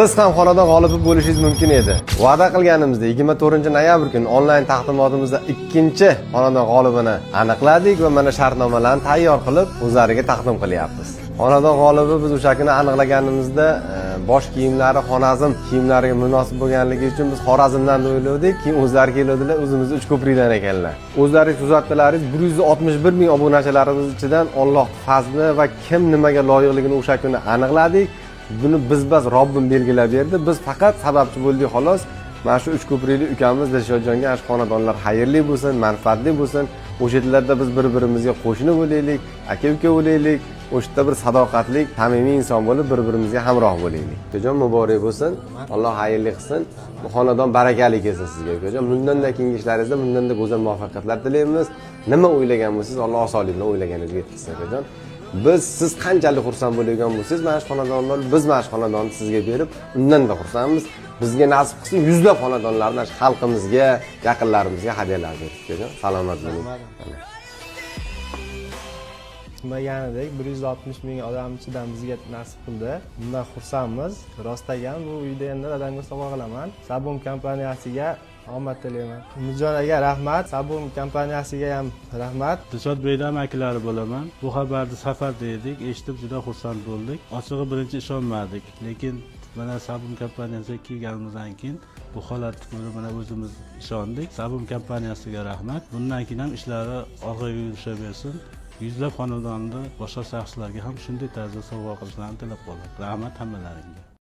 siz ham xonadon g'olibi bo'lishingiz mumkin edi. Va'da qilganimizda 24-noyabr kuni onlayn taqdimotimizda ikkinchi xonadon g'olibini aniqladik va mana shartnomalarni tayyor qilib o'zlariga taqdim qilyapmiz. Xonadon g'olibi biz o'sha kuni aniqlaganimizda bosh kiyimlari Xonazm kiyimlariga munosib bo'lganligi uchun biz Xorazmdan o'yladik, keyin o'zlari keladilar, o'zimizni Uchko'prikdan ekanlar. O'zlaringiz kuzatdilaringiz 161 ming obunachilarimiz ichidan Alloh fazli va kim nimaga loyiqligini o'sha kuni aniqladik. Buni biz Robbim belgilab berdi. Biz faqat sababchi bo'ldik xolos. Mana shu Uchko'priklik ukamiz Dilshodjonga ash xonadonlar xayrli bo'lsin, manfaatli bo'lsin. O'sha yerlarda biz bir-birimizga qo'shni bo'laylik, aka-uka bo'laylik. O'sha yerda bir sadoqatli, samimiy inson bo'lib bir-birimizga hamroh bo'laylik. Ukajon muborak bo'lsin. Alloh xayrli qilsin. Bu xonadon barakali kelsin sizga ukajon. Bundan-da keyingi ishlaringizda bundan-da go'zal muvaffaqiyatlar tilaymiz. Nima o'ylagan bo'lsangiz, Alloh osonlik bilan o'ylaganingizni yetkazsin ukajon. Siz qanchalik xursand bo'lgan bo'lsangiz, mana shu xonadonlar biz mana shu xonadonni sizga berib, undan da xursandmiz. Bizga nasib qilsa yuzlab xonadonlarni xalqimizga, yaqinlarimizga hadyalar berdik ukajon. Salomat bo'ling. Kutilmaganidek 160 ming odam ichidan bizga nasib qildi. Bundan xursandmiz. Rostlagan bu uyda endi dadamga sovg'a qilaman. Sabun kompaniyasiga omad tilayman. Umidjon aka rahmat, Sabun kompaniyasiga ham rahmat. Dilshod Beydan akilari bo'laman. Bu xabarni safarda edik, eshitib juda xursand bo'ldik. Ochig'i birinchi ishonmadik, lekin mana Sabun kompaniyasiga kelganimizdan keyin bu holatni ko'rib mana o'zimiz ishondik. Sabun kompaniyasiga rahmat. Bundan keyin ham ishlari orqaga yurishaversin. Yuzlab xonadonni boshqa shaxslarga ham shunday tarzda sovg'a qilishlarini tilab qolaman. Rahmat hammalaringga.